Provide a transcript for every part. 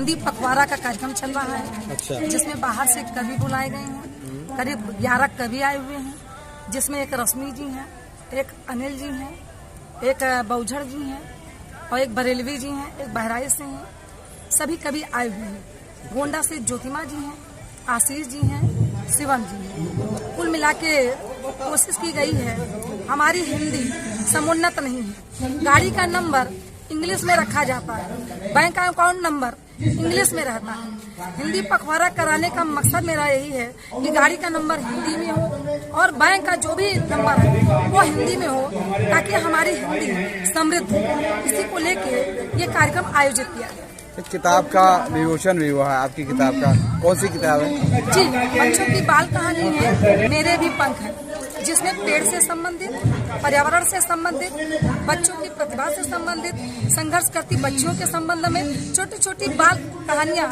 हिंदी पखवाड़ा का कार्यक्रम चल रहा है। अच्छा। जिसमें बाहर से कवि बुलाए गए हैं, करीब 11 कवि आए हुए हैं, जिसमें एक रश्मि जी हैं, एक अनिल जी हैं, एक बौझड़ जी हैं और एक बरेलवी जी हैं, एक बहराइच से हैं। सभी कवि आए हुए हैं। गोंडा से ज्योतिमा जी हैं, आशीष जी हैं, शिवम जी हैं। कुल मिला के कोशिश की गई है। हमारी हिंदी समुन्नत नहीं है। गाड़ी का नंबर इंग्लिश में रखा जाता है, बैंक का अकाउंट नंबर इंग्लिश में रहता है। हिंदी पखवाड़ा कराने का मकसद मेरा यही है कि गाड़ी का नंबर हिंदी में हो और बैंक का जो भी नंबर है वो हिंदी में हो, ताकि हमारी हिंदी समृद्ध हो। इसी को लेके ये कार्यक्रम आयोजित किया गया। एक किताब का विमोचन भी हुआ है, आपकी किताब का। कौन सी किताब है? जी, बच्चों की बाल कहानी है मेरे भी पंख है, जिसमें पेड़ से संबंधित, पर्यावरण से संबंधित, बच्चों की प्रतिभा से संबंधित, संघर्ष करती बच्चियों के संबंध में छोटी छोटी बाल कहानियां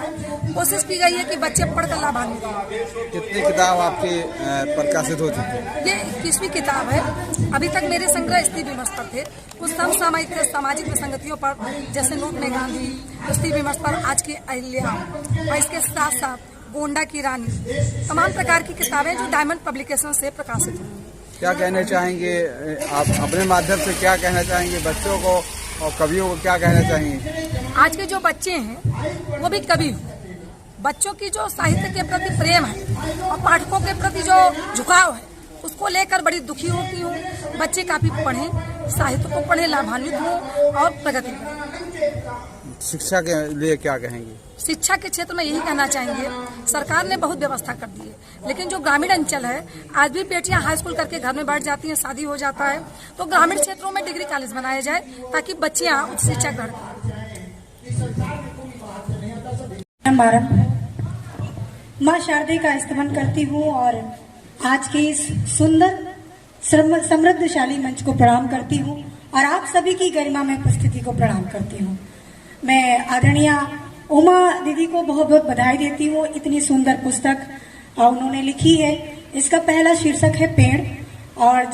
कोशिश की गई है कि बच्चे पढ़कर लाभान्वित हों। कितनी किताब आपकी प्रकाशित हो चुकी है? ये 21वीं किताब है। अभी तक मेरे संग्रह स्त्री विमर्श पर थे, कुछ समसामयिक सामाजिक विसंगतियों पर, जैसे नोट में गांधी, स्त्री विमर्श पर आज की अहिल्या, और इसके साथ साथ गोंडा की रानी, तमाम प्रकार की किताबें जो डायमंड पब्लिकेशन से प्रकाशित हुई। क्या कहना चाहेंगे आप अपने माध्यम से? क्या कहना चाहेंगे बच्चों को और कवियों को? क्या कहना चाहेंगे? आज के जो बच्चे हैं वो भी कवि हैं। बच्चों की जो साहित्य के प्रति प्रेम है और पाठकों के प्रति जो झुकाव है, उसको लेकर बड़ी दुखी होती हूँ। बच्चे काफी पढ़ें, साहित्य को पढ़ें, लाभान्वित हों और प्रगति करें। शिक्षा के लिए क्या कहेंगे? शिक्षा के क्षेत्र में यही कहना चाहेंगे, सरकार ने बहुत व्यवस्था कर दी है, लेकिन जो ग्रामीण अंचल है, आज भी बेटियां हाई स्कूल करके घर में बैठ जाती हैं, शादी हो जाता है। तो ग्रामीण क्षेत्रों में डिग्री कॉलेज बनाए जाए ताकि बच्चियां उच्च शिक्षा ग्रहण करें। माँ शारदे का स्तमन करती हूँ और आज के इस सुंदर समृद्धशाली मंच को प्रणाम करती हूँ और आप सभी की गरिमा में उपस्थिति को प्रणाम करती हूँ। मैं आदरणीय उमा दीदी को बहुत बहुत बधाई देती हूँ। इतनी सुंदर पुस्तक उन्होंने लिखी है। इसका पहला शीर्षक है पेड़, और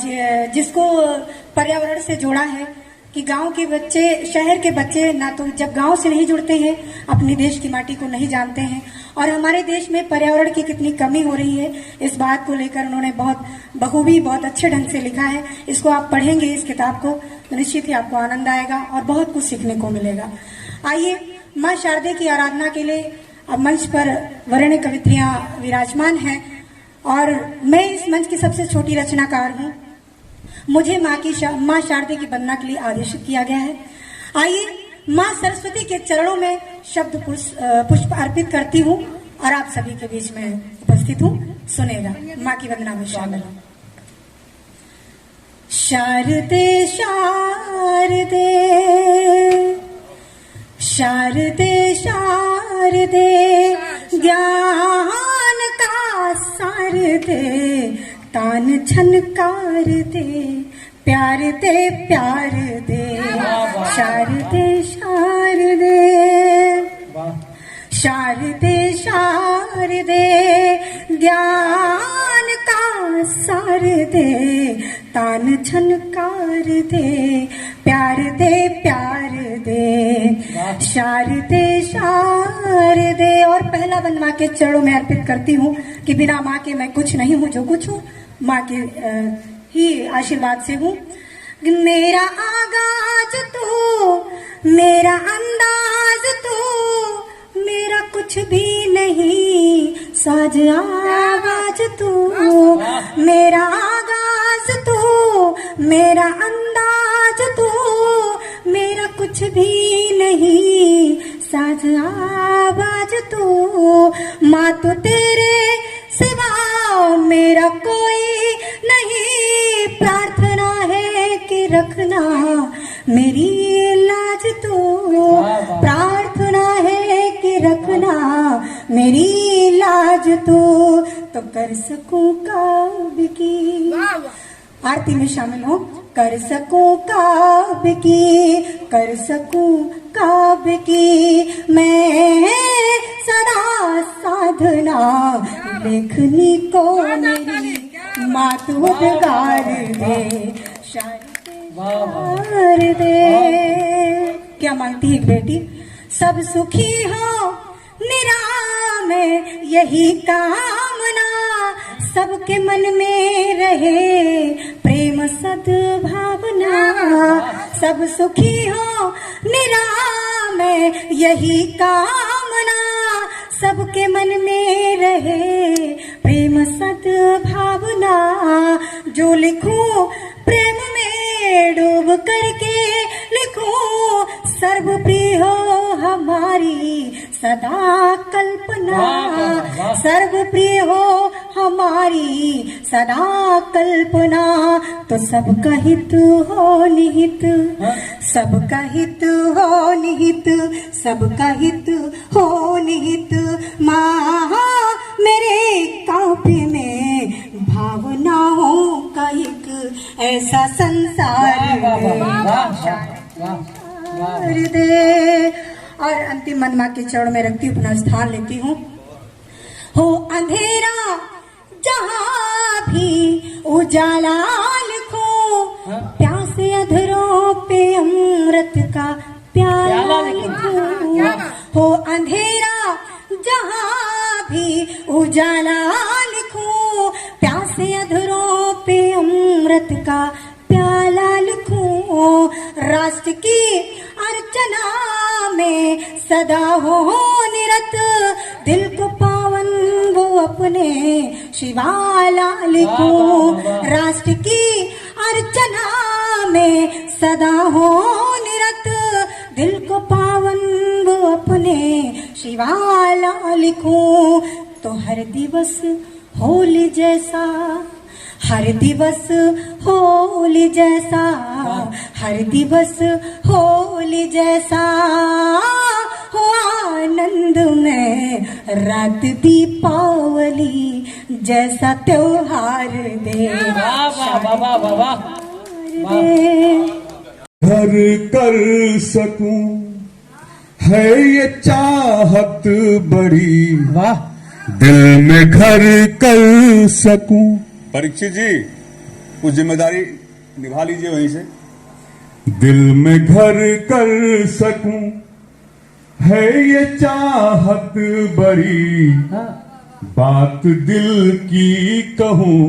जिसको पर्यावरण से जोड़ा है कि गांव के बच्चे, शहर के बच्चे ना तो जब गांव से नहीं जुड़ते हैं, अपने देश की माटी को नहीं जानते हैं, और हमारे देश में पर्यावरण की कितनी कमी हो रही है, इस बात को लेकर उन्होंने बहुत बखूबी, बहुत अच्छे ढंग से लिखा है। इसको आप पढ़ेंगे, इस किताब को, तो निश्चित ही आपको आनंद आएगा और बहुत कुछ सीखने को मिलेगा। आइए, माँ शारदे की आराधना के लिए अब मंच पर वरेण्य कवित्रियां विराजमान हैं और मैं इस मंच की सबसे छोटी रचनाकार हूँ। मुझे माँ शारदे की वंदना के लिए आदेशित किया गया है। आइए, माँ सरस्वती के चरणों में शब्द पुष्प अर्पित करती हूँ और आप सभी के बीच में उपस्थित हूँ। सुनेगा, माँ की वंदना में शामिल हूँ। शारदे शारदे शारदे शारदे, ज्ञान का सार दे, तान झनकार दे, प्यार दे प्यार दे। शारदे शारदे शारदे शारदे, ज्ञान का सार दे, तान झनकार दे, प्यार दे प्यार दे। शारदे शारदे। और पहला वन माँ के चरणों में अर्पित करती हूँ कि बिना माँ के मैं कुछ नहीं हूँ, जो कुछ हूँ माँ के ही आशीर्वाद से हूँ। मेरा आगाज तू, मेरा अंदाज तू, मेरा कुछ भी नहीं साज आवाज तू। मेरा आगाज तू, मेरा अंदाज तू, मेरा कुछ भी नहीं साज आवाज तू। माँ तो तेरे सिवा मेरा कोई नहीं, प्रार्थना है कि रखना मेरी लाज तू। प्रार्थना है कि रखना मेरी लाज तू, तो कर सकूं काब की। आरती में शामिल हो। कर सकूं काब की, कर सकूं काब की, मैं सदा साधना लेखनी को मेरी मात उद्गार दे। शारदे क्या मांगती है एक बेटी? सब सुखी हो में यही कामना, सबके मन में रहे प्रेम सद्भावना, सब सुखी हो निराम में यही कामना, सबके मन में रहे प्रेम सद्भावना। जो लिखूं प्रेम में डूब करके लिखूं, सर्वप्रिय हो हमारी सदा कल्पना, सर्वप्रिय हो हमारी सदा कल्पना। तो सबका हित हो निहित, सबका हित हो निहित, सबका हित हो निहित। माँ मेरे काव्य में भावनाओं का एक ऐसा संसार हृदय। और अंतिम मनमा के चरण में रखती हूँ, अपना स्थान लेती हूँ। हो अंधेरा जहाँ भी उजाला लिखो, प्यासे अधरों पे अमृत का प्याला लिखो। हो अंधेरा जहाँ भी उजाला लिखो, प्यासे अधरों पे अमृत का प्याला लिखो। राष्ट्र की अर्चना में सदा हो निरत, दिल को पावन वो अपने शिवाला लिखो। राष्ट्र की अर्चना में सदा हो निरत, दिल को पावन वो अपने शिवाला लिखो। तो हर दिवस होली जैसा, हर दिवस होली जैसा, हर दिवस होली जैसा हो आनंद में रात दीपावली जैसा त्योहार दे। घर कर सकूं है ये चाहत बड़ी, वाह दिल में घर कर सकूं। परीक्षित जी कुछ जिम्मेदारी निभा लीजिए वहीं से। दिल में घर कर सकूं है ये चाहत बड़ी, बात दिल की कहूं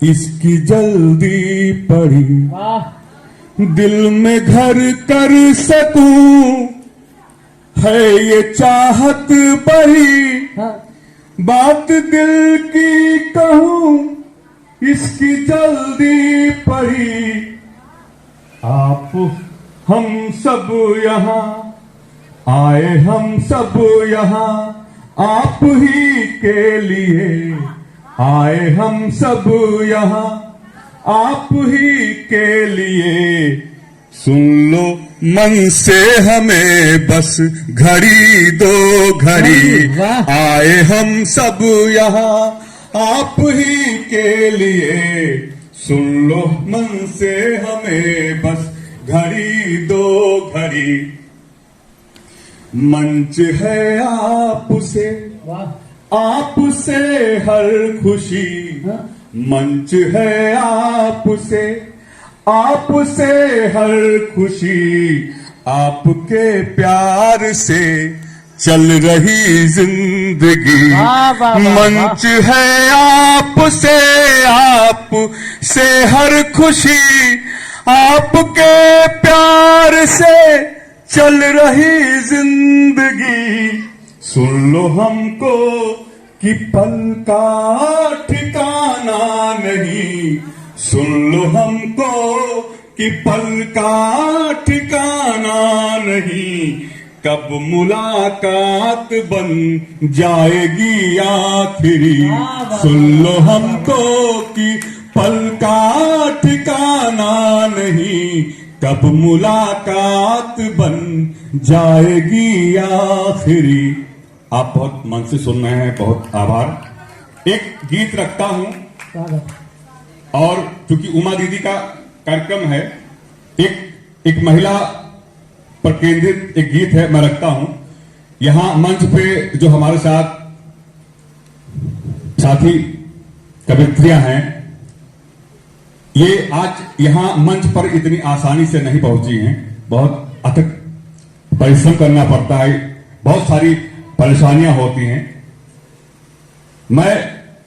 इसकी जल्दी पड़ी। दिल में घर कर सकूं है ये चाहत बड़ी, बात दिल की कहूं इसकी जल्दी पड़ी। आप हम सब यहाँ आए, हम सब यहाँ आप ही के लिए आए, हम सब यहाँ आप ही के लिए। सुन लो मन से हमें बस घड़ी दो घड़ी, आए हम सब यहाँ आप ही के लिए। सुन लो मन से हमें बस घड़ी दो घड़ी। मंच है आपसे, आपसे हर खुशी, मंच है आपसे, आपसे हर खुशी। आपके प्यार से चल रही जिंदगी, मंच है आपसे, आपसे हर खुशी। आपके प्यार से चल रही जिंदगी। सुन लो हमको कि पल का ठिकाना नहीं, सुन लो हमको कि पल का ठिकाना नहीं। कब मुलाकात बन जाएगी आखिरी। सुन लो हमको कि पल का ठिकाना नहीं, कब मुलाकात बन जाएगी आखिरी। आप बहुत मन से सुन रहे हैं, बहुत आभार। एक गीत रखता हूं, और चूंकि उमा दीदी का कार्यक्रम है, एक महिला पर केंद्रित एक गीत है, मैं रखता हूं। यहां मंच पे जो हमारे साथ साथी कवित्रियां हैं, ये आज यहां मंच पर इतनी आसानी से नहीं पहुंची हैं। बहुत अथक परिश्रम करना पड़ता है, बहुत सारी परेशानियां होती हैं। मैं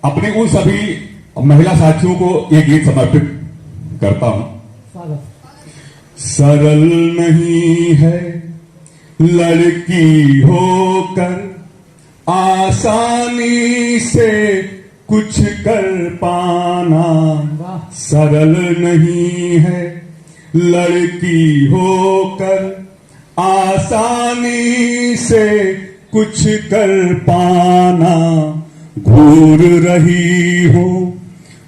अपने उन सभी महिला साथियों को ये गीत समर्पित करता हूं। सरल नहीं है लड़की होकर आसानी से कुछ कर पाना, सरल नहीं है लड़की होकर आसानी से कुछ कर पाना। घूर रही हो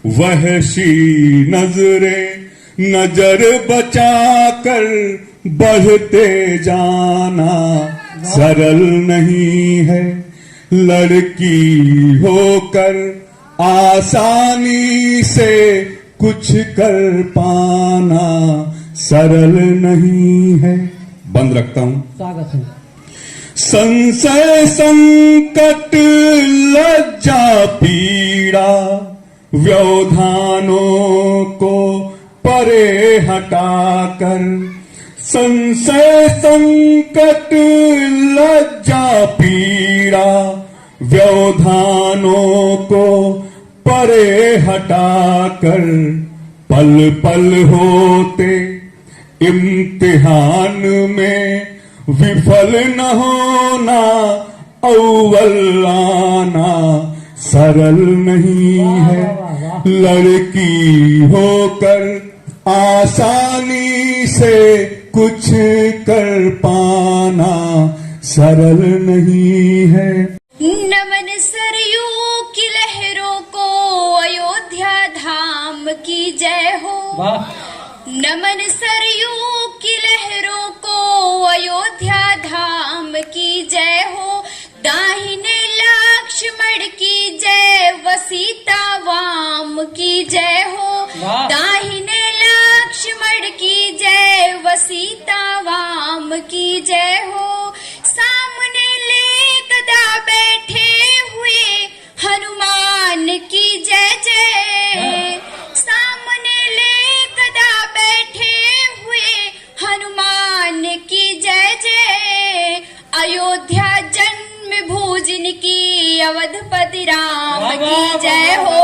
वहशी नजरें, नजर बचाकर बढ़ते जाना, सरल नहीं है लड़की होकर आसानी से कुछ कर पाना, सरल नहीं है। बंद रखता हूं। संशय संकट लज्जा पीड़ा व्यवधानों को परे हटाकर, संशय संकट लज्जा पीड़ा व्यवधानों को परे हटाकर, पल पल होते इम्तिहान में विफल न होना अव्वल आना, सरल नहीं है लड़की होकर आसानी से कुछ कर पाना, सरल नहीं है। नमन सरयू की लहरों को अयोध्या धाम की जय हो। नमन सरयू की लहरों को अयोध्या धाम की जय हो। दाहिने लक्ष्मण की जय व सीता वाम की जय हो। दाहिने लक्ष्मण की जय व सीता वाम की जय हो। सामने ले गदा बैठे हुए हनुमान की जय जय। सामने ले गदा बैठे हुए हनुमान की जय जय। अयोध्या जन्म भूजन की अवधपति राम की जय हो।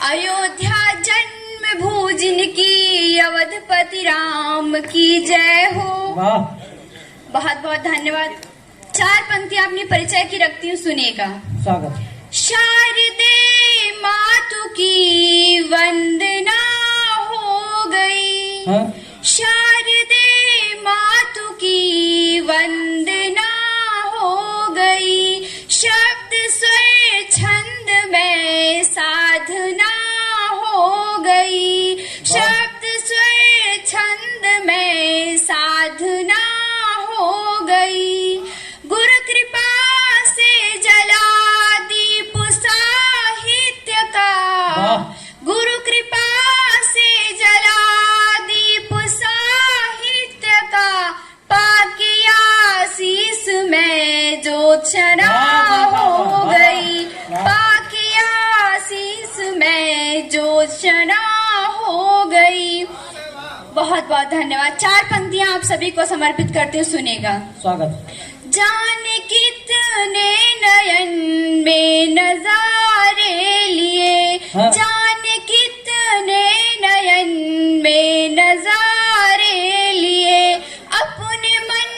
अयोध्या जन्म भूजन की अवधपति राम की जय हो। बहुत बहुत धन्यवाद। 4 पंक्तियां अपनी परिचय की रखती हूँ, सुनेगा। शारदे मातु की वंदना हो गई। शारदे मातु की वंदना हो गई। शब्द स्वर छंद में साधना हो गई। शब्द स्वर छंद में साधना हो गई। गुरु कृपा से जला दीप साहित्य का। गुरु कृपा से जला दीप साहित्य का। पाके आशीष में ज्योत्सना हो गई। पाके आशीष में ज्योत्सना हो गई। बहुत बहुत धन्यवाद। 4 पंक्तियां आप सभी को समर्पित करते हुए सुनेगा। स्वागत। जाने कितने नयन में नजारे लिए। जाने कितने नयन में नजारे लिए। अपने मन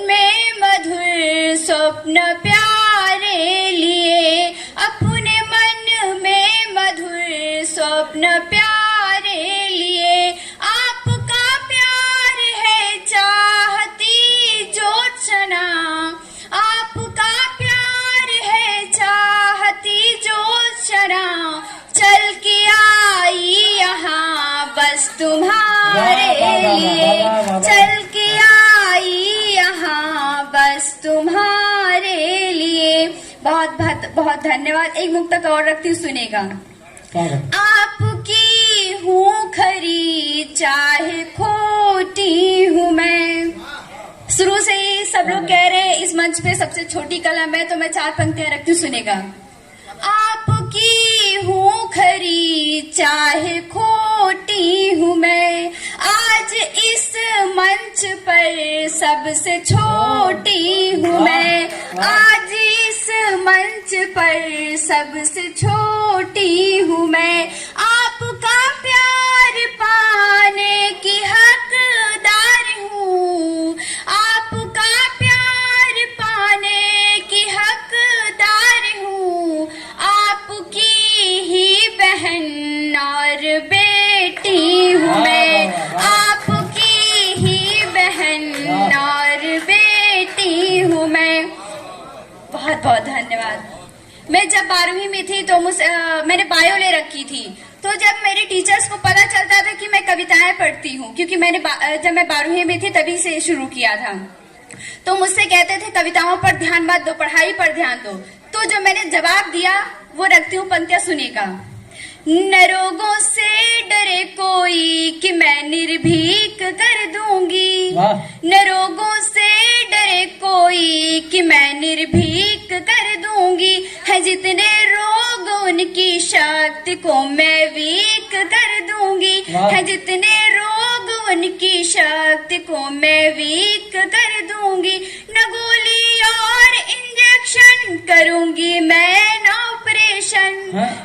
में मधुर स्वप्न प्यारे लिए। अपने मन में मधुर स्वप्न प्यारे लिए। आपका प्यार है चाहती ज्योत्सना। आपका प्यार है चाहती ज्योत्सना। चल के आई यहाँ बस तुम्हारे लिए। चल के आई यहाँ बस तुम्हारे लिए। बहुत बहुत बहुत धन्यवाद। एक मुक्तक और रखती हूँ, सुनेगा। आपकी हूँ खरी चाहे खोटी हूँ मैं। शुरू से ही सब लोग कह रहे हैं इस मंच पे सबसे छोटी कलम है, तो मैं 4 पंक्तियां रखती हूँ, सुनेगा। आपकी हूँ खरी चाहे खोटी हूँ मैं। आज इस मंच मंच पर सबसे छोटी हूँ मैं, आज इस मंच पर सबसे छोटी हूँ मैं। आपका प्यार पाने की हकदार हूँ, आपका प्यार पाने की हकदार हूँ। आपकी ही बहन और बेटी हूँ मैं, आपकी ही बहन और बेटी हूँ मैं। बहुत बहुत धन्यवाद। मैं जब 12वीं में थी तो मैंने बायो ले रखी थी, तो जब मेरे टीचर्स को पता चलता था कि मैं कविताएं पढ़ती हूँ, क्योंकि जब मैं 12वीं में थी तभी से शुरू किया था, तो मुझसे कहते थे कविताओं पर ध्यान मत दो, पढ़ाई पर ध्यान दो। तो जो मैंने जवाब दिया वो रखती हूँ, पंक्तियां सुनेगा। न रोगों से डरे कोई कि मैं निर्भीक कर दूंगी, न रोगों से डरे कोई कि मैं निर्भीक कर दूंगी। है जितने रोग उनकी शक्ति को मैं वीक कर दूंगी, है जितने रोग उनकी शक्ति को मैं वीक कर दूंगी। न गोली और इंजेक्शन करूंगी मैं न ऑपरेशन,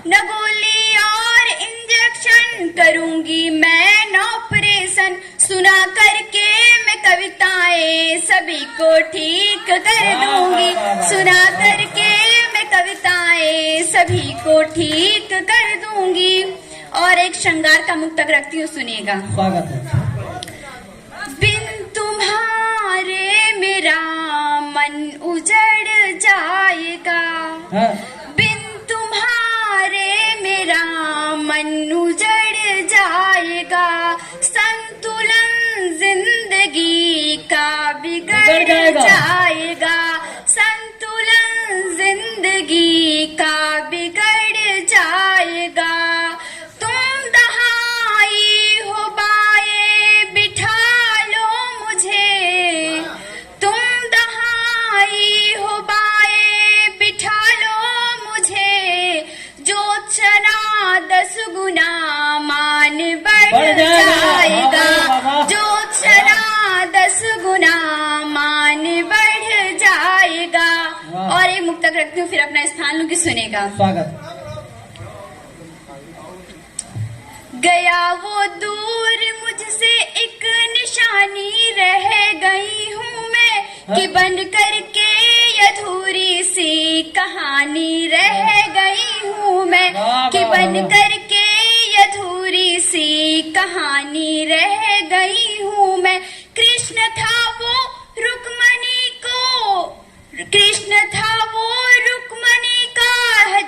न गोली और इंजेक्शन करूंगी मैं न ऑपरेशन। सुना करके मैं कविताएं सभी को ठीक कर दूंगी, सुना करके मैं कविताएं सभी को ठीक कर दूंगी। और एक श्रृंगार का मुक्तक रखती हूँ, सुनिएगा। बिन तुम्हारे मेरा मन उजड़ जाएगा, बिन तुम्हारे मेरा मन उजड़ जाएगा। संतुलन जिंदगी का बिगड़ जाएगा, संतुलन जिंदगी का बिगड़ जाएगा। तुम दहाई हो बाए बिठा लो मुझे, तुम दहाई हो बाए बिठा लो मुझे। जो चना 10 गुना मान बढ़ जाएगा, जो चना 10 गुना मान बढ़ जाएगा। और एक मुक्तक रखती हूँ, फिर अपना स्थान लूंगी, सुनेगा। गया वो दूर मुझसे एक निशानी रह गई हूँ मैं, कि बन करके अधूरी सी कहानी रह गई हूँ मैं, कि बन करके अधूरी सी कहानी रह गई हूँ मैं। कृष्ण था वो रुक्मणी को, कृष्ण था वो रुक्मणी का,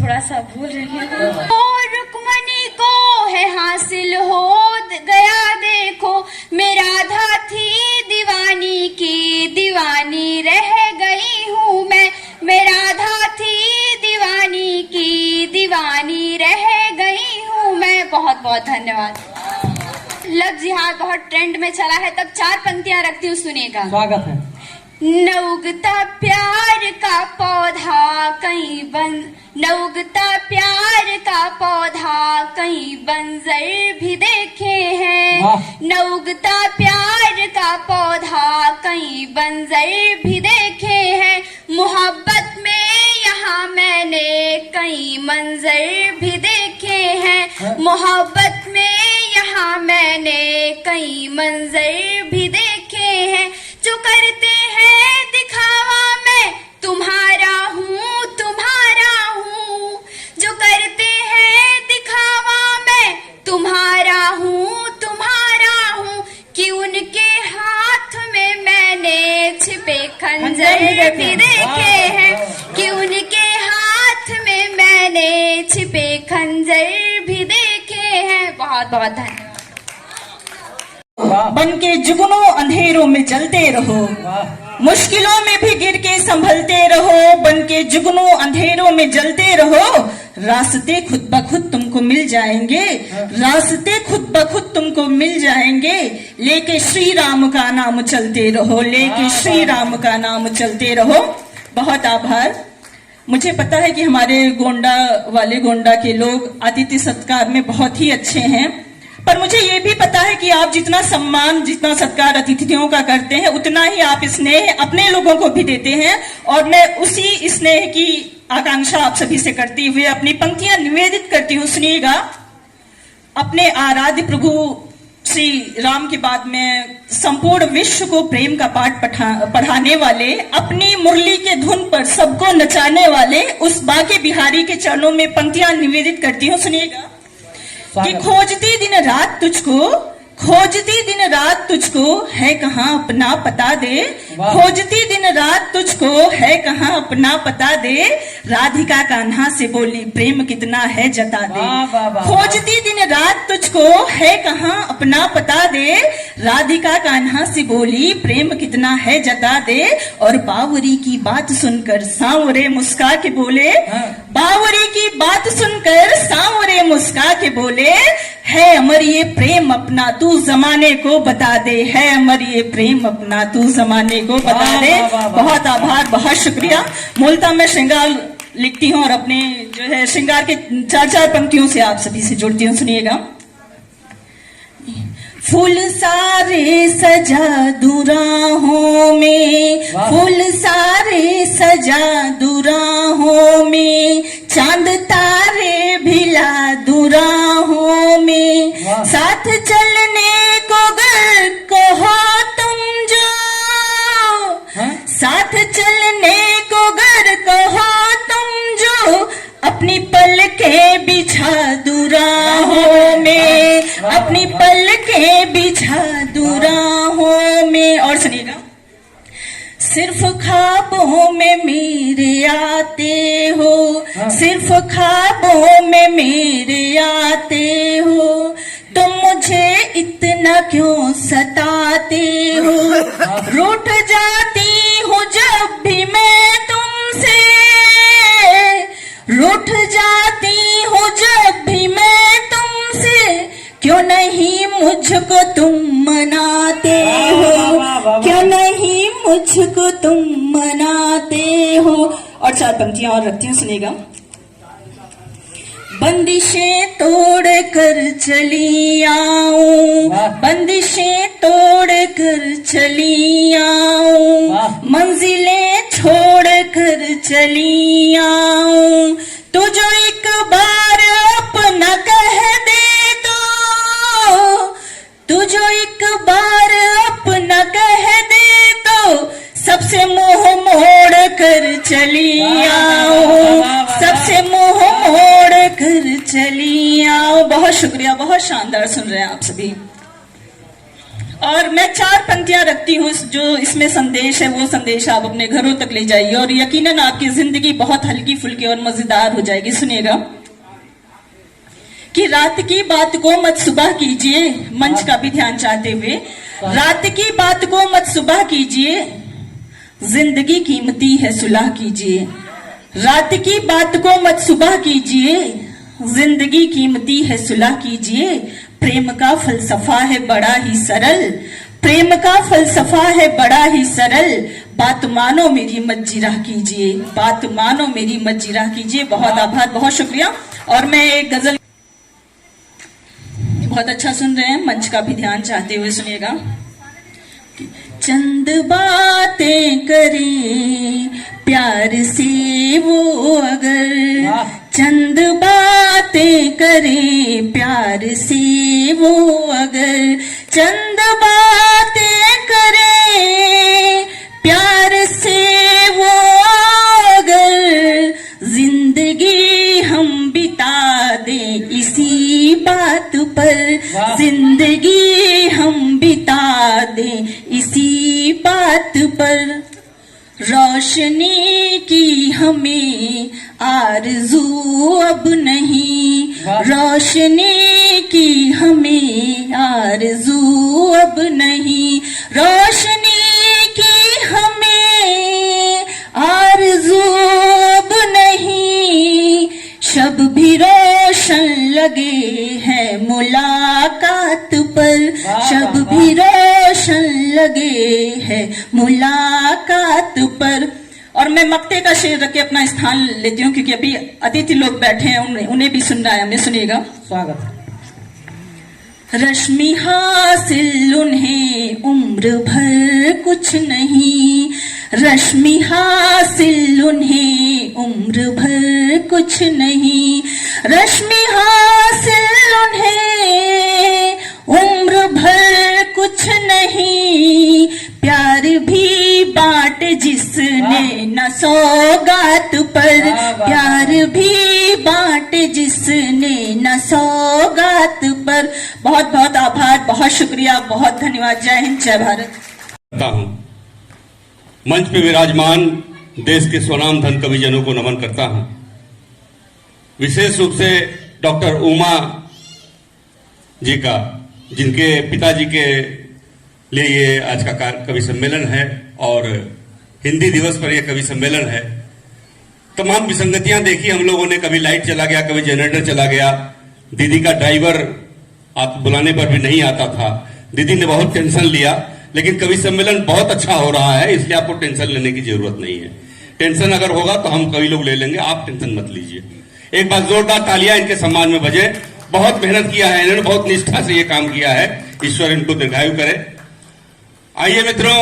थोड़ा सा भूल रही हूँ, वो रुक्मणी को है हासिल हो गया देखो। मेरा राधा थी दीवानी की दीवानी रह गई हूँ मैं, मेरा राधा थी दीवानी की दीवानी रह गई हूँ मैं। बहुत बहुत धन्यवाद। लव जिहाद बहुत ट्रेंड में चला है, तब 4 पंक्तियां रखती हूँ, सुनिएगा। स्वागत है। न उगता प्यार का पौधा कहीं न उगता प्यार का पौधा कहीं बंजर भी देखे हैं, न उगता प्यार का पौधा कहीं बंजर भी देखे हैं। मोहब्बत में यहाँ मैंने कई मंजर भी देखे हैं, मोहब्बत में यहाँ मैंने कई मंजर भी देखे हैं। जो करते हैं दिखावा मैं तुम्हारा हूँ, तुम्हारा हूँ, जो करते हैं दिखावा मैं तुम्हारा हूँ, तुम्हारा हूँ। कि उनके हाथ में मैंने छिपे खंजर भी देखे हैं, कि उनके हाथ में मैंने छिपे खंजर भी देखे हैं। बहुत बहुत धन्यवाद। बन के जुगनों अंधेरों में जलते रहो, मुश्किलों में भी गिर के संभलते रहो। बन के जुगनों अंधेरों में जलते रहो, रास्ते खुद ब खुद तुमको मिल जाएंगे, रास्ते खुद ब खुद तुमको मिल जाएंगे। लेके श्री राम का नाम चलते रहो, लेके श्री राम का नाम चलते रहो। बहुत आभार। मुझे पता है कि हमारे गोंडा वाले गोंडा के लोग आतिथ्य सत्कार में बहुत ही अच्छे हैं, पर मुझे ये भी पता है कि आप जितना सम्मान, जितना सत्कार अतिथियों का करते हैं, उतना ही आप स्नेह अपने लोगों को भी देते हैं। और मैं उसी स्नेह की आकांक्षा आप सभी से करती हुए अपनी पंक्तियां निवेदित करती हूँ। सुनिएगा। अपने आराध्य प्रभु श्री राम के बाद में संपूर्ण विश्व को प्रेम का पाठ पढ़ाने वाले, अपनी मुरली के धुन पर सबको नचाने वाले उस बाके बिहारी के चरणों में पंक्तियां निवेदित करती हूँ। सुनिएगा कि खोजती दिन रात तुझको, खोजती दिन रात तुझको, है कहाँ अपना पता दे। खोजती दिन रात तुझको, है कहाँ अपना पता दे। राधिका कान्हा से बोली प्रेम कितना है जता दे। खोजती दिन रात तुझको, है कहाँ अपना पता दे। राधिका कान्हा से बोली प्रेम कितना है जता दे। और बावरी की बात सुनकर सांवरे मुस्का के बोले, बावरी की बात सुनकर सांवरे मुस्का के बोले, है अमर ये प्रेम अपना तू जमाने को बता दे। है अमर ये प्रेम अपना तू जमाने को बता दे। बहुत आभार, बहुत शुक्रिया। मूलतः मैं श्रृंगार लिखती हूँ और अपने जो है श्रृंगार के 4-4 पंक्तियों से आप सभी से जुड़ती हूँ। सुनिएगा। फूल सारे सजा दुराहों में, फूल सारे सजा दुराहों में, चांद तारे भिला दुराहों में। साथ चलने को गर कहो तुम जो, साथ चलने को गर कहो तुम जो, अपनी पलकें बिछा दुराहों में, अपनी पलकें बिछा दुराहों में। और सुनिएगा। सिर्फ ख्वाबों में मेरे आते हो, सिर्फ ख्वाबों में मेरे आते हो, तुम मुझे इतना क्यों सताते हो। रूठ जाती हूँ जब भी मैं तुमसे, रूठ जाती हूँ जब भी मैं तुमसे, क्यों नहीं मुझको तुम मनाते हो, क्यों नहीं मुझको तुम मनाते हो। और 4 पंक्तियां और रखती हूँ। सुनिएगा। बंदिशें तोड़ कर चली आऊं, बंदिशें तोड़ कर चली आऊं, मंजिलें छोड़ कर चली आऊं, तुझो एक बार अपना कह दे तो, तुझो एक बार अपना कह दे तो, सबसे मुंह मोड़ कर चली आऊं, सबसे मुंह मोड़ कर चली आओ। बहुत शुक्रिया, बहुत शानदार सुन रहे हैं आप सभी। और मैं 4 पंक्तियां रखती हूँ जो इसमें संदेश है, वो संदेश आप अपने घरों तक ले जाइए और यकीनन आपकी जिंदगी बहुत हल्की फुल्की और मजेदार हो जाएगी। सुनिएगा कि रात की बात को मत सुबह कीजिए, मंच का भी ध्यान चाहते हुए, रात की बात को मत सुबह कीजिए, जिंदगी कीमती है सुलह कीजिए। रात की बात को मत सुबह कीजिए, जिंदगी कीमती है सुलह कीजिए। प्रेम का फलसफा है बड़ा ही सरल, प्रेम का फलसफा है बड़ा ही सरल, बात मानो मेरी मत जिरा कीजिए, बात मानो मेरी मत जिरा कीजिए। बहुत आभार, बहुत शुक्रिया। और मैं एक गजल बहुत अच्छा सुन रहे हैं, मंच का भी ध्यान चाहते हुए सुनिएगा। चंद बातें करे प्यार से वो अगर, चंद बातें करे प्यार से वो अगर, चंद बातें करे प्यार से वो अगर, जिंदगी हम बिता दें इसी बात पर, जिंदगी हम बिता दें इसी बात पर। रोशनी की हमें आरज़ू अब नहीं, रोशनी की हमें आरज़ू अब नहीं, रोशनी की हमें आरज़ू अब नहीं। शब भी रोशन लगे हैं मुलाकात पर, शब भी रोशन लगे हैं मुलाकात पर। और मैं मक्ते का शेर रख के अपना स्थान लेती हूँ क्योंकि अभी अतिथि लोग बैठे हैं, उन्हें भी सुनना है हमें। सुनिएगा। स्वागत। रश्मि हासिल उन्हें उम्र भर कुछ नहीं, रश्मि हासिल उन्हें उम्र भर कुछ नहीं, रश्मि हासिल उन्हें उम्र भर कुछ नहीं, प्यार भी बांट जिसने न सौगात पर, प्यार भी बांट जिसने न सौगात पर। बहुत बहुत आभार, बहुत शुक्रिया, बहुत धन्यवाद। जय हिंद, जय भारत। करता हूं, मंच पे विराजमान देश के स्वनाम धन कविजनों को नमन करता हूं। विशेष रूप से डॉक्टर उमा जी का, जिनके पिताजी के लिए ये आज का कवि सम्मेलन है और हिंदी दिवस पर यह कवि सम्मेलन है। तमाम विसंगतियां देखी हम लोगों ने, कभी लाइट चला गया, कभी जनरेटर चला गया, दीदी का ड्राइवर आप बुलाने पर भी नहीं आता था, दीदी ने बहुत टेंशन लिया, लेकिन कवि सम्मेलन बहुत अच्छा हो रहा है, इसलिए आपको टेंशन लेने की जरूरत नहीं है। टेंशन अगर होगा तो हम कवि लोग ले लेंगे, आप टेंशन मत लीजिए। एक बार जोरदार तालियां इनके सम्मान में बजे। बहुत मेहनत किया है इन्होंने, बहुत निष्ठा से ये काम किया है, ईश्वर इनको दीर्घायु करे। आइए मित्रों,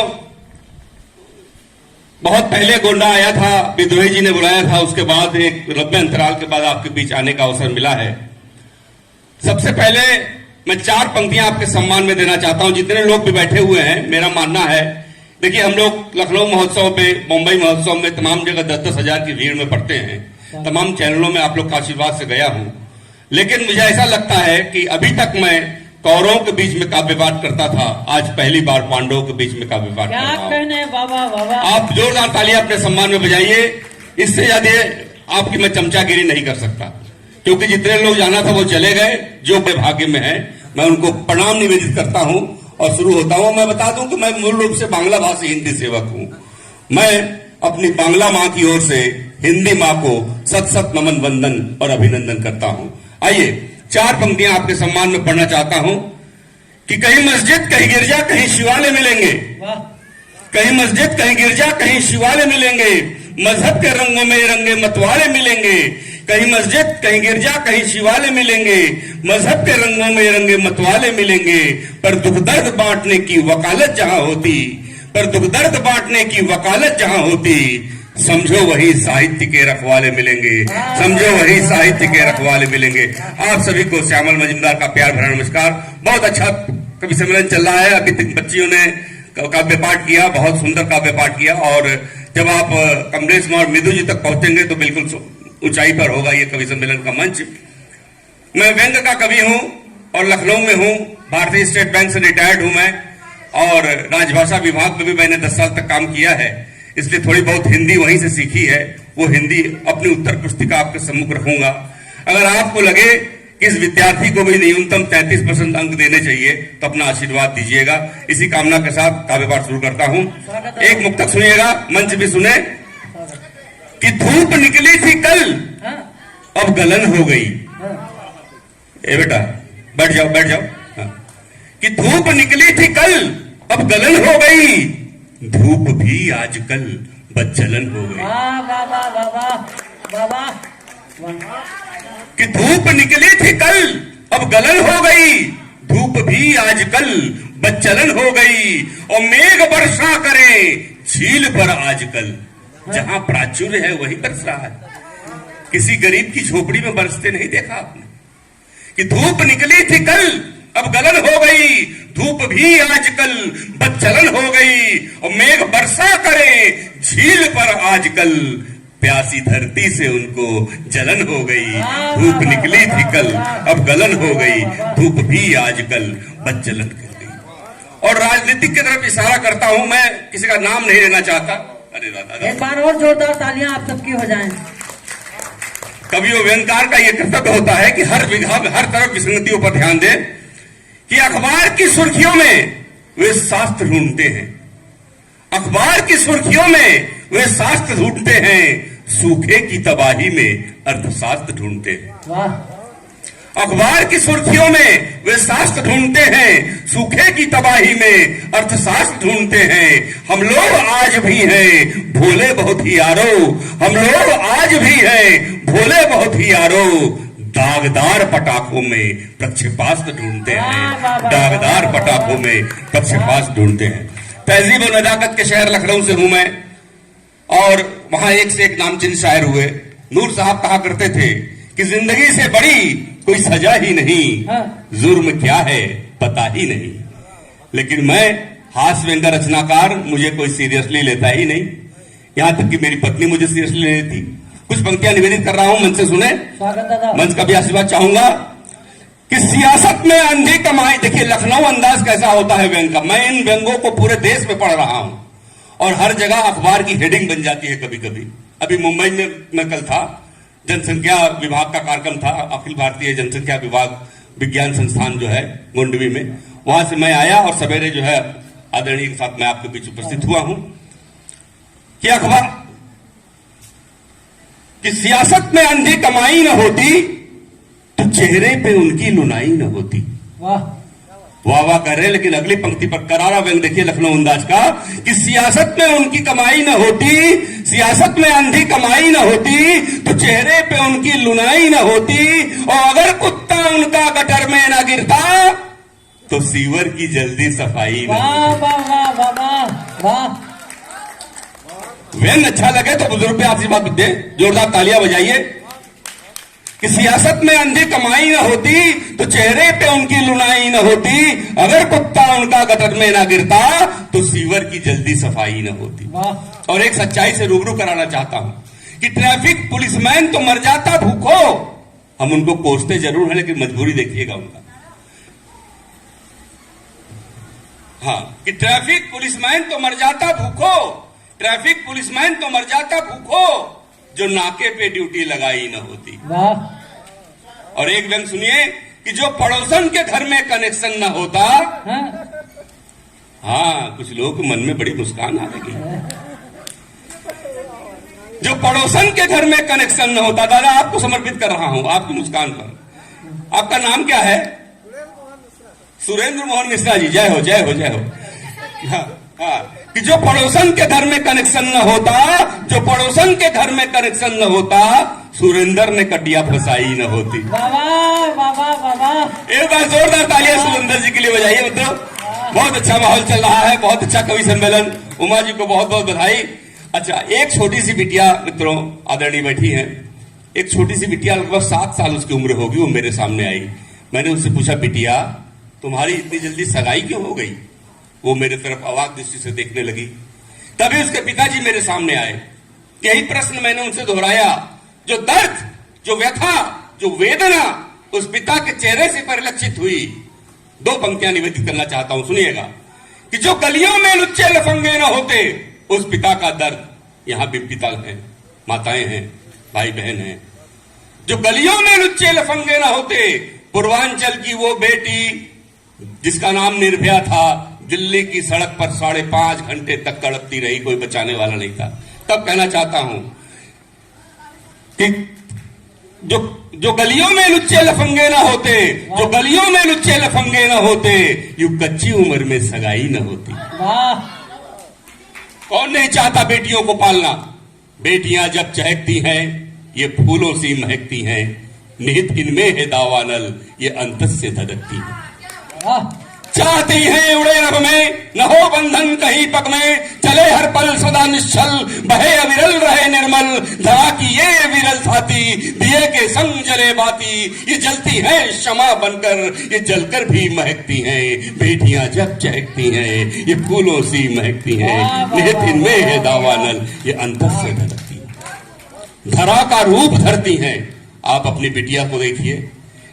बहुत पहले गोंडा आया था, विद्रोही जी ने बुलाया था, उसके बाद एक लंबे अंतराल के बाद आपके बीच आने का अवसर मिला है। सबसे पहले मैं 4 पंक्तियां आपके सम्मान में देना चाहता हूं, जितने लोग भी बैठे हुए हैं। मेरा मानना है, देखिए हम लोग लखनऊ महोत्सव में, मुंबई महोत्सव में तमाम जगह 10-10 हजार की भीड़ में पढ़ते हैं, तमाम चैनलों में आप लोग का आशीर्वाद से गया हूं, लेकिन मुझे ऐसा लगता है कि अभी तक मैं कौरवों के बीच में काव्य पाठ करता था, आज पहली बार पांडवों के बीच में काव्य पाठ कर रहा हूं। आप जोरदार तालियां अपने सम्मान में बजाइए। इससे ज्यादा आपकी मैं चमचागिरी नहीं कर सकता, क्योंकि जितने लोग जाना था वो चले गए, जो मेरे भाग्य में है। मैं उनको प्रणाम निवेदित करता हूं और शुरू होता हूं। मैं बता दूं कि मैं मूल रूप से बांग्ला भाषी हिंदी सेवक हूं। मैं अपनी बांग्ला मां की ओर से हिंदी मां को सत सत नमन वंदन और अभिनंदन करता हूं। आइए 4 पंक्तियां आपके सम्मान में पढ़ना चाहता हूं कि कहीं मस्जिद, कहीं गिरजा, कहीं शिवालय मिलेंगे, कहीं मस्जिद, कहीं गिरजा, कहीं शिवालय मिलेंगे, मजहब के रंगों में रंगे मतवाले मिलेंगे, कहीं मस्जिद, कहीं गिरजा, कहीं शिवालय मिलेंगे, मजहब के रंगों में रंगे मतवाले मिलेंगे, पर दुख दर्द बांटने की वकालत जहां होती, पर दुख दर्द बांटने की वकालत जहां होती, समझो वही साहित्य के रखवाले मिलेंगे, समझो वही साहित्य के रखवाले मिलेंगे। आप सभी को श्यामल मजुमदार का प्यार भरा नमस्कार। बहुत अच्छा कवि सम्मेलन चल रहा है। अभी तक बच्चियों ने काव्य पाठ किया, बहुत सुंदर काव्य पाठ किया, और जब आप कमलेश और मिदु जी तक पहुंचेंगे तो बिल्कुल ऊंचाई पर होगा ये कवि सम्मेलन का मंच। मैं व्यंग का कवि हूं और लखनऊ में हूं, भारतीय स्टेट बैंक से रिटायर्ड हूं मैं, और राजभाषा विभाग में भी मैंने 10 साल तक काम किया है, इसलिए थोड़ी बहुत हिंदी वहीं से सीखी है। वो हिंदी अपनी उत्तर पुस्तिका आपके सम्मुख रखूंगा। अगर आपको लगे कि इस विद्यार्थी को भी न्यूनतम 33% अंक देने चाहिए तो अपना आशीर्वाद दीजिएगा। इसी कामना के साथ काव्य पाठ शुरू करता हूं। एक मुक्तक सुनिएगा, मंच भी सुने। कि धूप निकली थी कल, अब गलन हो गई। ए बेटा बैठ जाओ, बैठ जाओ। कि धूप निकली थी कल, अब गलन हो गई, धूप भी आजकल बदचलन हो गई। कि धूप निकली थी कल, अब गलन हो गई, धूप भी आजकल बदचलन हो गई, और मेघ वर्षा करे झील पर आजकल, जहां प्राचुर्य है वही बरस रहा है, किसी गरीब की झोपड़ी में बरसते नहीं देखा आपने। कि धूप निकली थी कल, अब गलन हो गई, धूप भी आजकल बदचलन हो गई, और मेघ वर्षा करे झील पर आजकल, प्यासी धरती से उनको जलन हो गई। धूप निकली थी कल, अब गलन हो गई, धूप भी आजकल बदचलन कर गई। और राजनीतिक की तरफ इशारा करता हूं, मैं किसी का नाम नहीं लेना चाहता। अरे दादा, एक बार और जोरदार तालियां आप सबकी हो जाएं। कवियों व्यंगकार का यह कर्तव्य होता है कि हर विभाग हर तरफ विसंगतियों पर ध्यान दे। कि अखबार की सुर्खियों में वे शास्त्र ढूंढते हैं, अखबार की सुर्खियों में वे शास्त्र ढूंढते हैं, सूखे की तबाही में अर्थशास्त्र ढूंढते हैं। अखबार की सुर्खियों में वे शास्त्र ढूंढते हैं, सूखे की तबाही में अर्थशास्त्र ढूंढते हैं। हम लोग आज भी हैं भोले बहुत ही यारो, हम लोग आज भी हैं भोले बहुत ही यारो, दागदार पटाखों में प्रक्षेपास्त्र ढूंढते हैं, दागदार पटाखों में प्रक्षेपास्त्र ढूंढते हैं। तहजीब और नजाकत के शहर लखनऊ से हूं मैं, और वहां एक से एक नामचीन शायर हुए। नूर साहब कहा करते थे कि जिंदगी से बड़ी कोई सजा ही नहीं, जुर्म क्या है पता ही नहीं। लेकिन मैं हास्य व्यंग्य रचनाकार, मुझे कोई सीरियसली लेता ही नहीं, यहां तक कि मेरी पत्नी मुझे सीरियसली ले लेती। कुछ पंक्तियां निवेदित कर रहा हूं, मंच से सुने, मंच का भी आशीर्वाद चाहूंगा कि सियासत में अंधी कमाई। देखिए लखनऊ अंदाज कैसा होता है व्यंग का। मैं इन व्यंगों को पूरे देश में पढ़ रहा हूं और हर जगह अखबार की हेडिंग बन जाती है कभी कभी। अभी मुंबई में मैं कल था, जनसंख्या विभाग का कार्यक्रम था, अखिल भारतीय जनसंख्या विभाग विज्ञान संस्थान जो है गोंडवी में, वहां से मैं आया और सवेरे जो है आदरणीय के साथ मैं आपके बीच उपस्थित हुआ हूं कि अखबार कि सियासत में अंधी कमाई न होती तो चेहरे पे उनकी लुनाई न होती। वाह वाह कर रहे, लेकिन अगली पंक्ति पर करारा व्यंग देखिए लखनऊ अंदाज का कि सियासत में उनकी कमाई न होती, सियासत में अंधी कमाई न होती तो चेहरे पे उनकी लुनाई न होती, और अगर कुत्ता उनका गटर में न गिरता तो सीवर की जल्दी सफाई न होती। वाह वाह वाह वाह वाह। व्यंग अच्छा लगे तो बुजुर्ग पे आशीर्वाद दे, जोरदार तालियां बजाइए। कि सियासत में अंधी कमाई न होती तो चेहरे पे उनकी लुनाई न होती, अगर कुत्ता उनका गटर में ना गिरता तो सीवर की जल्दी सफाई न होती। और एक सच्चाई से रूबरू कराना चाहता हूं कि ट्रैफिक पुलिसमैन तो मर जाता भूखो, हम उनको कोसते जरूर हैं लेकिन मजबूरी देखिएगा उनका। हाँ, कि ट्रैफिक पुलिसमैन तो मर जाता भूखो, ट्रैफिक पुलिसमैन तो मर जाता भूखो, जो नाके पे ड्यूटी लगाई न होती। और एक व्यंग सुनिए कि जो पड़ोसन के घर में कनेक्शन न होता। हाँ, कुछ लोगों के मन में बड़ी मुस्कान आ लगी। जो पड़ोसन के घर में कनेक्शन न होता, दादा आपको समर्पित कर रहा हूं आपकी मुस्कान पर। आपका नाम क्या है? सुरेंद्र मोहन मिश्रा जी, जय हो जय हो जय हो। हाँ, कि जो पड़ोसन के घर में कनेक्शन न होता, जो पड़ोसन के घर में कनेक्शन न होता, सुरेंद्र ने कटिया फसाई न होती। एक बार जोरदार तालियां सुरेंद्र जी के लिए बजाइए मित्रों। बहुत अच्छा माहौल चल रहा है, बहुत अच्छा कवि सम्मेलन। उमा जी को बहुत बहुत बधाई। अच्छा, एक छोटी सी बिटिया मित्रों आदरणीय बैठी है, एक छोटी सी बिटिया लगभग 7 साल उसकी उम्र होगी, वो मेरे सामने आई। मैंने उससे पूछा, बिटिया तुम्हारी इतनी जल्दी सगाई क्यों हो गई? वो मेरे तरफ अवाक दृष्टि से देखने लगी। तभी उसके पिताजी मेरे सामने आए। यही प्रश्न मैंने उनसे दोहराया। जो दर्द, जो व्यथा, जो वेदना उस पिता के चेहरे से परिलक्षित हुई, 2 पंक्तियां निवेदित करना चाहता हूं, सुनिएगा। कि जो गलियों में लुच्चे लफंगे न होते, उस पिता का दर्द। यहां भी पिता हैं, माताएं हैं, भाई बहन हैं। जो गलियों में लुच्चे लफंगे न होते, पूर्वांचल की वो बेटी जिसका नाम निर्भया था, दिल्ली की सड़क पर 5.5 घंटे तक तड़पती रही, कोई बचाने वाला नहीं था। तब कहना चाहता हूं कि जो गलियों में लुच्चे लफंगे ना होते, जो गलियों में लुच्चे लफंगे ना होते, यूं कच्ची उम्र में सगाई न होती। कौन नहीं चाहता बेटियों को पालना? बेटियां जब चहकती हैं ये फूलों सी महकती हैं, निहित इनमें है दावानल ये अंतस से धधकती है। चाहती है उड़े रब में, न हो बंधन कहीं पग में, चले हर पल सदा निश्चल, बहे अविरल रहे निर्मल, धरा की ये विरल छाती, दिए के संग जले बाती, ये जलती है शमा बनकर, ये जलकर भी महकती हैं। बेटियां जब चहकती हैं ये फूलों सी महकती हैं, निहित इनमें है दावानल ये अंतस से धधकती है। धरा का रूप धरती हैं। आप अपनी बिटिया को देखिए,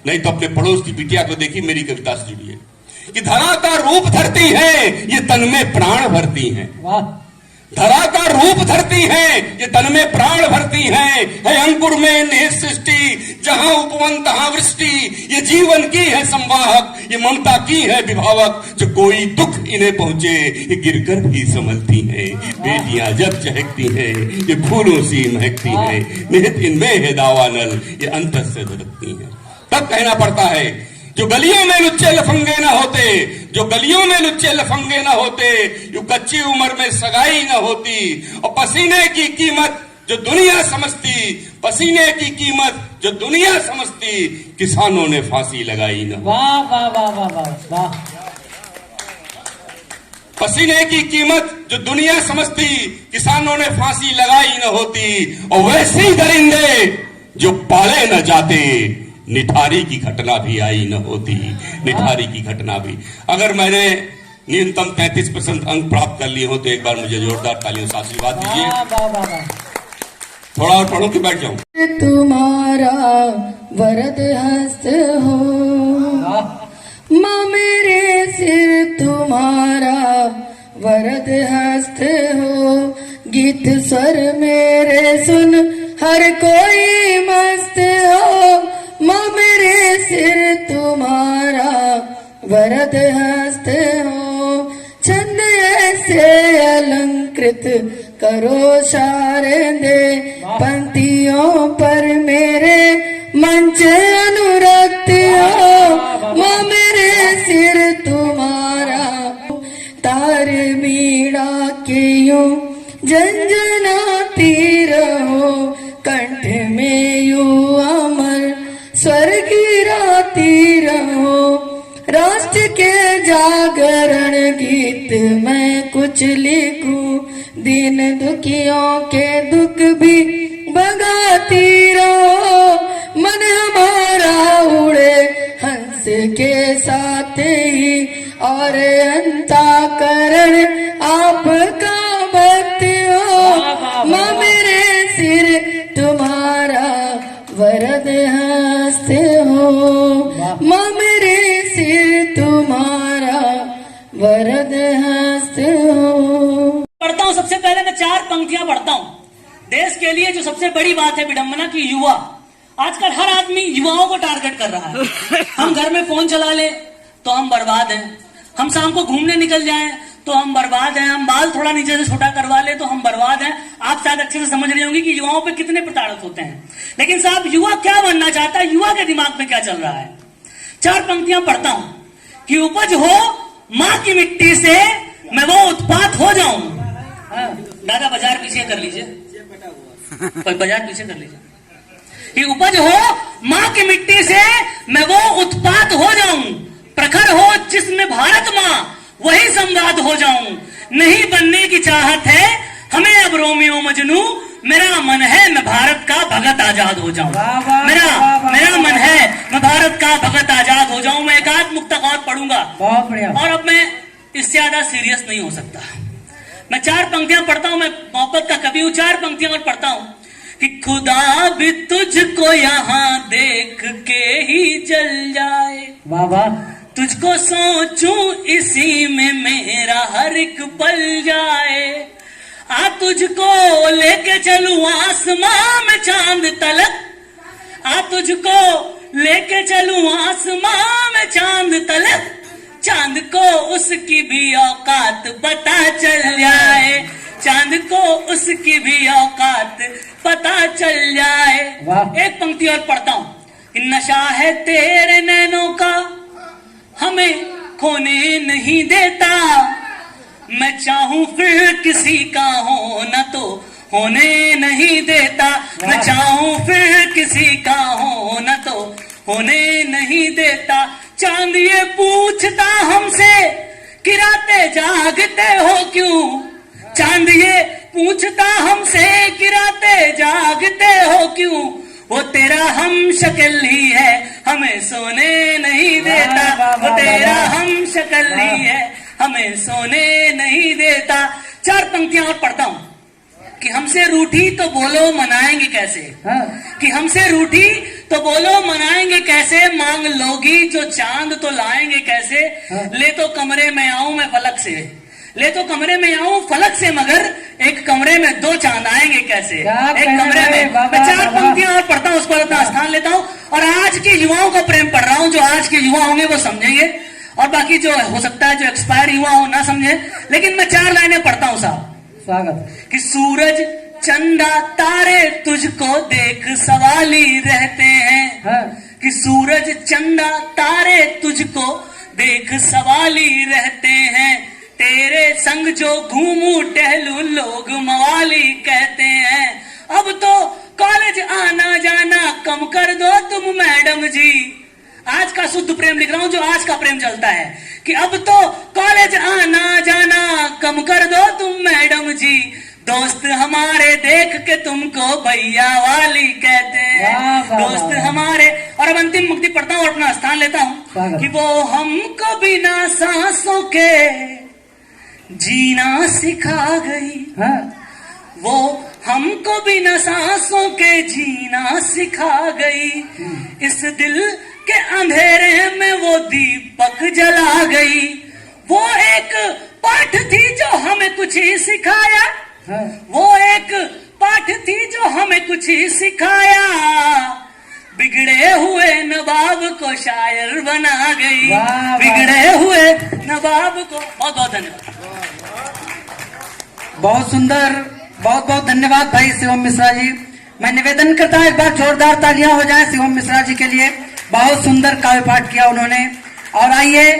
नहीं तो अपने पड़ोस की बिटिया को देखिए, मेरी कविता से जुड़िए। कि धरा का रूप धरती है ये तन में प्राण भरती हैं। धरा का रूप धरती है ये तन में प्राण भरती है अंकुर में निहित सृष्टि, जहां उपवन तहां वृष्टि, ये जीवन की है संवाहक, ये ममता की है विभावक, जो कोई दुख इन्हें पहुंचे ये गिरकर भी संभलती हैं। बेटियां जब चहकती हैं ये फूलों सी महकती हैं, निहित इनमें है दावानल ये अंतस से धधकती हैं। तब कहना पड़ता है जो गलियों में लुच्चे लफंगे न होते, जो गलियों में लुच्चे लफंगे न होते, यूं कच्ची उम्र में सगाई न होती। और पसीने की कीमत जो दुनिया समझती, पसीने की कीमत जो दुनिया समझती किसानों ने फांसी लगाई न। वाह वाह वाह वाह वाह वाह। पसीने की कीमत जो दुनिया समझती किसानों ने फांसी लगाई न होती, और वैसे ही दरिंदे जो पाले न जाते निठारी की घटना भी आई न होती। निठारी की घटना भी। अगर मैंने न्यूनतम 33% अंक प्राप्त कर लिए हो तो एक बार मुझे जोरदार तालियों से आशीर्वाद दीजिए। थोड़ा और पढ़ूं कि बैठ जाऊं? तुम्हारा वरद हस्त हो माँ मेरे सिर, तुम्हारा वरद हस्त हो। गीत स्वर मेरे सुन हर कोई मस्त हो। माँ मेरे सिर, तुम्हारा वरद हस्त हो। छंद ऐसे अलंकृत करो शारदे, पंक्तियों पर मेरे मंच अनुरक्त हो। माँ मेरे सिर, तुम्हारा तार बीड़ा के यूं झंझनाती रहो। कंठ में यूं अमर स्वर गिराती रहो। राष्ट्र के जागरण गीत मैं कुछ लिखूं, दीन दुखियों के दुख भी भगाती रहो। मन हमारा उड़े हंस के साथ ही, और अंतःकरण आपका भक्त हो। माँ मेरे सिर, तुम्हारा वरद हस्त हो। माँ मेरे सिर, तुम्हारा वरद हस्त हो। पढ़ता हूँ, सबसे पहले मैं 4 पंक्तियां पढ़ता हूँ। देश के लिए जो सबसे बड़ी बात है विडंबना की, युवा। आजकल हर आदमी युवाओं को टारगेट कर रहा है। हम घर में फोन चला ले तो हम बर्बाद हैं, हम शाम को घूमने निकल जाएं तो हम बर्बाद हैं, हम बाल थोड़ा नीचे से छोटा करवा ले तो हम बर्बाद हैं। आप शायद अच्छे से समझ रहे होंगे कि युवाओं पे कितने प्रताड़ित होते हैं। लेकिन साहब, युवा क्या बनना चाहता है, युवा के दिमाग में क्या चल रहा है? 4 पंक्तियां पढ़ता हूं कि उपज हो माँ की मिट्टी से, मैं वो उत्पात हो जाऊं। दादा बाजार पीछे कर लीजिए, बाजार पीछे कर लीजिए। कि उपज हो माँ की मिट्टी से, मैं वो उत्पात हो जाऊं। प्रखर हो जिसमें भारत माँ, वही संवाद हो जाऊं। नहीं बनने की चाहत है हमें अब रोमियो मजनू, मेरा मन है मैं भारत का भगत आजाद हो जाऊं। मेरा मन है मैं भारत का भगत आजाद हो जाऊं। मैं एकाध मुक्तक और पढ़ूंगा, बहुत बढ़िया। और अब मैं इससे ज्यादा सीरियस नहीं हो सकता। मैं 4 पंक्तियां पढ़ता हूं, मैं मोहब्बत का कवि हूं। 4 पंक्तियां और पढ़ता हूं कि खुदा भी तुझको यहाँ देख के ही जल जाए। वाह वाह। तुझको सोचूं इसी में मेरा हर एक पल जाए। आ तुझको लेके चलूं आसमां में चांद तलक। आ तुझको लेके चलूं आसमां में चांद तलक। चांद को उसकी भी औकात पता चल जाए। चांद को उसकी भी औकात पता चल जाए। एक पंक्ति और पढ़ता हूं कि नशा है तेरे नैनों का, हमें खोने नहीं देता। मैं चाहूं फिर किसी का हो न तो होने नहीं देता। मैं चाहूं फिर किसी का हो न तो होने नहीं देता। चांद ये पूछता हमसे कि रातें जागते हो क्यों। चांद ये पूछता हमसे कि रातें जागते हो क्यों। वो तेरा हम शक्ल ही है हमें सोने नहीं देता। वो तेरा हम शक्ल ही है हमें सोने नहीं देता। 4 पंक्तियां और पढ़ता हूं कि हमसे रूठी तो बोलो मनाएंगे कैसे। कि हमसे रूठी तो बोलो मनाएंगे कैसे। मांग लोगी जो चांद तो लाएंगे कैसे। ले तो कमरे में आऊं मैं फलक से, ले तो कमरे में आऊं फलक से, मगर एक कमरे में 2 चांद आएंगे कैसे। एक कमरे में। मैं 4 पंक्तियां और पढ़ता हूं, उस पर अपना स्थान लेता हूं और आज के युवाओं को प्रेम पढ़ रहा हूं। जो आज के युवा होंगे वो समझेंगे और बाकी जो हो सकता है जो एक्सपायर युवा हो ना समझे। लेकिन मैं 4 लाइनें पढ़ता हूं साहब। स्वागत। कि सूरज चंदा तारे तुझको देख सवाली रहते हैं। कि सूरज चंदा तारे तुझको देख सवाली रहते हैं। तेरे संग जो घूमू टहलू लोग मवाली कहते हैं। अब तो कॉलेज आना जाना कम कर दो तुम मैडम जी। आज का शुद्ध प्रेम लिख रहा हूं, जो आज का प्रेम चलता है कि अब तो कॉलेज आना जाना कम कर दो तुम मैडम जी। दोस्त हमारे देख के तुमको भैया वाली कहते हैं, दोस्त हमारे। और अब अंतिम मुक्ति पढ़ता हूं और अपना स्थान लेता हूं कि वो हमको बिना सांसों के जीना सिखा गई, वो हमको बिना सांसों के जीना सिखा गई। इस दिल के अंधेरे में वो दीपक जला गई। वो एक पाठ थी जो हमें कुछ ही सिखाया, वो एक पाठ थी जो हमें कुछ ही सिखाया। बिगड़े हुए नवाब को शायर बना गई, बिगड़े हुए नवाब को। बहुत बहुत धन्यवाद। बहुत सुंदर, बहुत बहुत धन्यवाद भाई शिवम मिश्रा जी। मैं निवेदन करता हूं एक बार जोरदार तालियां हो जाएं शिवम मिश्रा जी के लिए। बहुत सुंदर काव्य पाठ किया उन्होंने। और आइए